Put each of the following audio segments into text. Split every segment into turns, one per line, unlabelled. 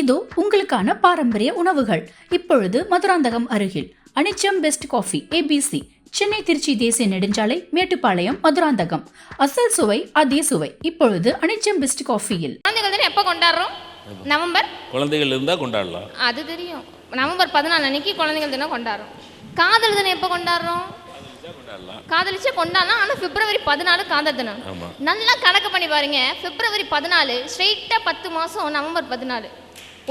இது உங்களுக்கான பாரம்பரிய உணவுகள். இப்பொழுது மதுராந்தகம் அருகில் Anicham best coffee ABC, Chennai Trichy தேசிய நெடுஞ்சாலை, மேட்டுப்பாளையம், மதுராந்தகம். அசல் சுவை அதே சுவை. இப்பொழுது அனிச்சம் பெஸ்ட் காஃபியில்.
குழந்தைகள் தினம் எப்போ கொண்டாடுறோம்? நவம்பர்.
குழந்தைகள் இருந்தால் கொண்டாடலாம்,
அது தெரியும். நவம்பர் 14 அன்னைக்கு குழந்தைகள் தினம் கொண்டாடுறோம். காதல் தினம் எப்போ கொண்டாடுறோம்? காதலிச்சா கொண்டாடலாம். ஆனால் பிப்ரவரி 14 காதல் தினம். நல்லா கணக்கு பண்ணி பாருங்க. பிப்ரவரி 14 ஸ்ட்ரெயிட்டாக 10 மாதம் நவம்பர் 14.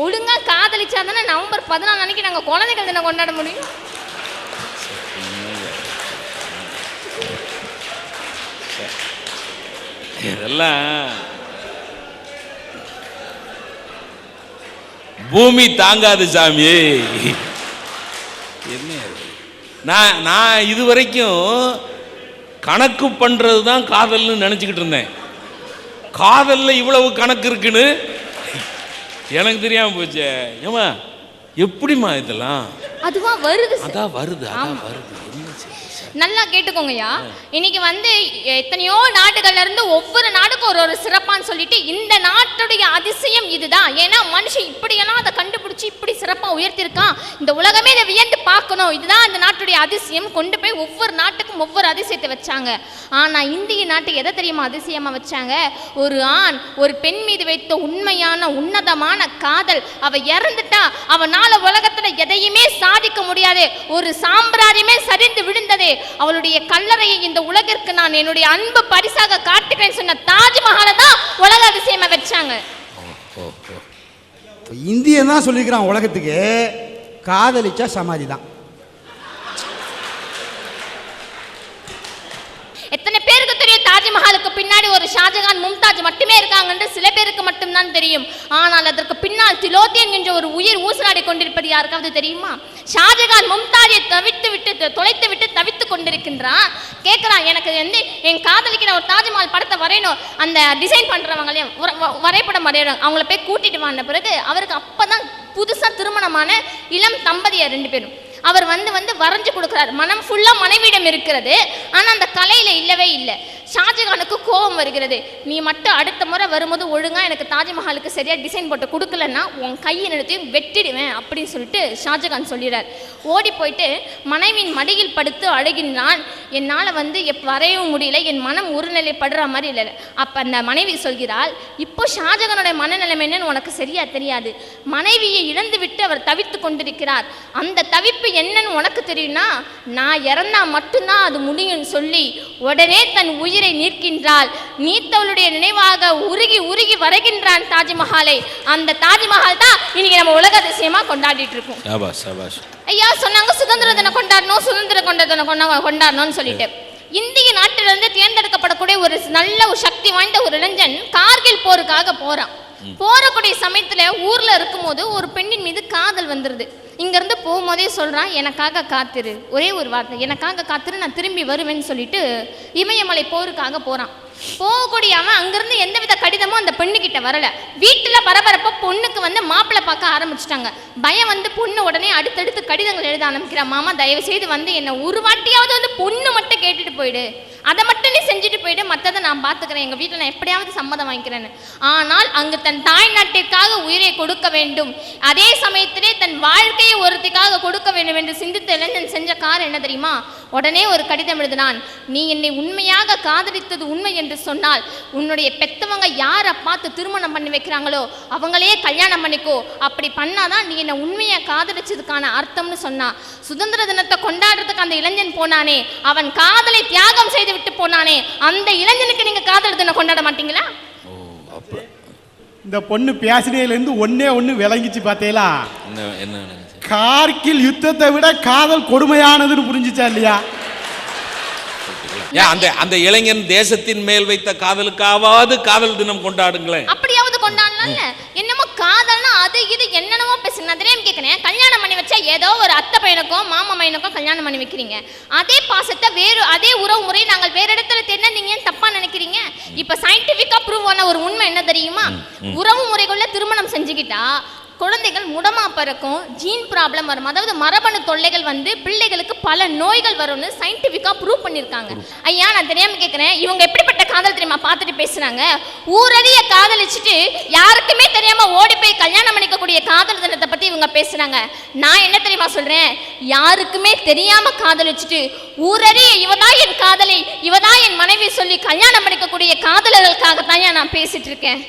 ஒழுங்காக காதலிச்சா தானே நவம்பர் 14 அன்னைக்கு நாங்கள் குழந்தைகள் தினம் கொண்டாட முடியும்.
இதெல்லாம் பூமி தாங்காது சாமி. என்ன நான் இது வரைக்கும் கணக்கு பண்றது தான் காதல்னு நினைச்சுக்கிட்டு இருந்தேன். காதல்ல இவ்வளவு கணக்கு இருக்குன்னு எனக்கு தெரியாம போச்சு. ஏமா எப்படிமா இதெல்லாம்?
அதுவா வருது,
அதான் வருது.
நல்லா கேட்டுக்கோங்கய்யா. இன்னைக்கு எத்தனையோ நாடுகள்ல இருந்து ஒவ்வொரு நாடுக்கும் ஒரு சிறப்பான்னு சொல்லிட்டு இந்த நாட்டுடைய அதிசயம் இதுதான். ஏன்னா மனுஷன் இப்படியெல்லாம் அதை கண்டுபிடிச்சி இப்படி சிறப்பா உயர்த்திருக்கான். இந்த உலகமே இதை வியந்து பார்க்கணும். இதுதான் இந்த நாட்டுடைய அதிசயம். கொண்டு போய் ஒவ்வொரு நாட்டுக்கும் ஒவ்வொரு அதிசயத்தை வச்சாங்க. ஆனா இந்திய நாட்டுக்கு எதை தெரியுமா அதிசயமா வச்சாங்க? ஒரு ஆண் ஒரு பெண் மீது வைத்த உண்மையான உன்னதமான காதல். அவ இறந்துட்டா அவனால உலகத்துல எதையுமே சாதிக்க முடியாது. ஒரு சாம்ராஜ்யமே சரிந்து விழுந்ததே. அவளுடைய கல்லறையை இந்த உலகிற்கு நான் என்னுடைய அன்பு பரிசாக காட்டுகிறேன் சொன்ன தாஜ்மஹாலை தான் உலக அதிசயமா வச்சாங்க.
இந்தியன் தான் சொல்லிக்கிறான் உலகத்துக்கு, காதலிச்சா சமாதி தான்.
எத்தனை பேருக்கு தெரியும் தாஜ்மஹாலுக்கு பின்னாடி ஒரு ஷாஜகான் மும்தாஜ் மட்டுமே இருக்காங்கன்னு? சில பேருக்கு மட்டும்தான் தெரியும். ஆனால் அதற்கு பின்னால் திலோத்தி என்கின்ற ஒரு உயிர் ஊசலாடி கொண்டிருப்பது யாருக்காவது தெரியுமா? ஷாஜகான் மும்தாஜை தொலைத்து விட்டு தவித்து கொண்டிருக்கின்றான். கேட்கிறான், எனக்கு என் காதலிக்கு நான் ஒரு தாஜ்மஹால் படத்தை வரையணும். அந்த டிசைன் பண்றவங்களையும் வரைபடம் வரையணும். அவங்கள போய் கூட்டிட்டு வந்த பிறகு அவருக்கு அப்பதான் புதுசா திருமணமான இளம் தம்பதியர் 2 பேரும் அவர் வரைஞ்சு கொடுக்கிறார். மனம் ஃபுல்லா மனைவியிடம் இருக்கிறது. ஆனா அந்த கலையில இல்லவே இல்லை. ஷாஜகானுக்கு கோபம் வருகிறது. நீ மட்டும் அடுத்த முறை வரும்போது ஒழுங்கா எனக்கு தாஜ்மஹாலுக்கு சரியா டிசைன் போட்டு கொடுக்கலன்னா உன் கையை நிறுத்தையும் வெட்டிடுவேன் அப்படின்னு சொல்லிட்டு ஷாஜகான் சொல்லிடுறார். ஓடி போயிட்டு மனைவியின் மடியில் படுத்து அழுகின்றான். என்னால் வரையவும் முடியல, என் மனம் ஒரு நிலைப்படுற மாதிரி இல்லை. அப்போ அந்த மனைவி சொல்கிறாள், இப்போ ஷாஜகானுடைய மனநிலைமை என்னன்னு உனக்கு சரியா தெரியாது. மனைவியை இழந்து விட்டு அவர் தவித்து கொண்டிருக்கிறார். அந்த தவிப்பு என்னன்னு உனக்கு தெரியும்னா நான் இறந்தா மட்டும்தான் அது முடியும்னு சொல்லி உடனே தன் உயிரை நீர்க்கின்றாள். நீத்தவளுடைய நினைவாக உருகி உருகி வரைகின்றான் தாஜ்மஹாலை. அந்த தாஜ்மஹால் தான் இன்னைக்கு நம்ம உலக அதிசயமா கொண்டாடிட்டு இருக்கோம். ஐயா சொன்னாங்க சுதந்திர தினம் கொண்டாடணும், சுதந்திர தினம் கொண்டாடணும்னு சொல்லிட்டு. இந்திய நாட்டிலிருந்து தேர்ந்தெடுக்கப்படக்கூடிய ஒரு நல்ல ஒரு சக்தி வாய்ந்த ஒரு இளைஞன் கார்கில் போருக்காக போறான். போறக்கூடிய சமயத்துல ஊர்ல இருக்கும்போது ஒரு பெண்ணின் மீது காதல் வந்துருது. இங்கிருந்து போகும்போதே சொல்றான், எனக்காக காத்திரு, ஒரே ஒரு வார்த்தை, எனக்காக காத்திரு, நான் திரும்பி வருவேன்னு சொல்லிட்டு இமயமலை போருக்காக போறான். போகக்கூடிய அவன் அங்கிருந்து எந்தவித கடிதமும் அந்த பெண்ணுகிட்ட வரல. வீட்டுல பரபரப்ப பொண்ணுக்கு மாப்பிள்ளை பார்க்க ஆரம்பிச்சுட்டாங்க. பயம் பொண்ணு உடனே அடுத்தடுத்து கடிதங்கள் எழுத ஆரம்பிக்கிறா. மாமா தயவு செய்து என்ன ஒரு வாட்டியாவது பொண்ணு மட்டும் கேட்டுட்டு போயிடு, அதை மட்டும் நீ செஞ்சுட்டு போயிடு, மற்றதை நான் பார்த்துக்கிறேன், எங்கள் வீட்டில் நான் எப்படியாவது சம்மதம் வாங்கிக்கிறேன்னு. ஆனால் அங்கு தன் தாய் நாட்டிற்காக உயிரை கொடுக்க வேண்டும், அதே சமயத்திலே தன் வாழ்க்கையை ஒருத்திக்காக கொடுக்க வேண்டும் என்று சிந்தித்த இளைஞன் செஞ்ச காரணம் என்ன தெரியுமா? உடனே ஒரு கடிதம் எழுதினான். நீ என்னை உண்மையாக காதலித்தது உண்மை என்று சொன்னால் உன்னுடைய பெத்தவங்க யாரை பார்த்து திருமணம் பண்ணி வைக்கிறாங்களோ அவங்களையே கல்யாணம் பண்ணிக்கோ. அப்படி பண்ணாதான் நீ என்னை உண்மையை காதலிச்சதுக்கான அர்த்தம்னு சொன்னா. சுதந்திர தினத்தை கொண்டாடுறதுக்கு அந்த இளைஞன் போனானே, அவன் காதலை தியாகம் செய்து விட்டு போனானே, அந்த இளைஞனுக்கு நீங்க காதல் தினம் கொண்டாட மாட்டீங்களா?
இந்த பொண்ணு பேசினேலேருந்து ஒண்ணு விளங்கிச்சு பார்த்தீங்களா? கார்கில் யுத்தத்தை விட காதல் கொடுமையானதுன்னு புரிஞ்சுச்சா இல்லையா?
அந்த இளைஞன் தேசத்தின் மேல் வைத்த காதலுக்காவது காதல் தினம் கொண்டாடுங்களேன்.
அப்படியாவது கொண்டாடலாம்ல. என்னமோ காதல்னா அது இது என்னென்னமோ பேசுங்க. நான் தெரியாம கேட்கிறேன், கல்யாணம் பண்ணி வச்சா ஏதோ ஒரு அத்தை பையனுக்கோ மாமா பையனுக்கோ கல்யாணம் பண்ணி வைக்கிறீங்க. அதே பாசத்தை அதே உறவு முறை நாங்கள் வேற இடத்துல தெரிஞ்சா நீங்க ஏன் தப்பா நினைக்கிறீங்க? இப்ப சயின்டிபிக்கா ப்ரூவ் ஆன ஒரு உண்மை என்ன தெரியுமா? உறவு முறைக்குள்ள திருமணம் செஞ்சுக்கிட்டா குழந்தைகள் முடமா பிறக்கும், ஜீன் ப்ராப்ளம் வரும், அதாவது மரபணு தொல்லைகள் பிள்ளைகளுக்கு பல நோய்கள் வரும்னு சயின்டிபிக்கா ப்ரூவ் பண்ணியிருக்காங்க. ஐயா நான் தெரியாம கேட்கிறேன், இவங்க எப்படிப்பட்ட காதல் தெரியுமா பார்த்துட்டு பேசுறாங்க? ஊரறிய காதலிச்சுட்டு யாருக்குமே தெரியாம ஓடி போய் கல்யாணம் பண்ணிக்கக்கூடிய காதல் தினத்தை பத்தி இவங்க பேசுறாங்க. நான் என்ன தெரியுமா சொல்றேன்? யாருக்குமே தெரியாம காதலிச்சுட்டு ஊரறிய இவதான் என் காதலி, இவதான் என் மனைவி சொல்லி கல்யாணம் பண்ணிக்கக்கூடிய காதலர்களுக்காக தான் நான் பேசிட்டு இருக்கேன்.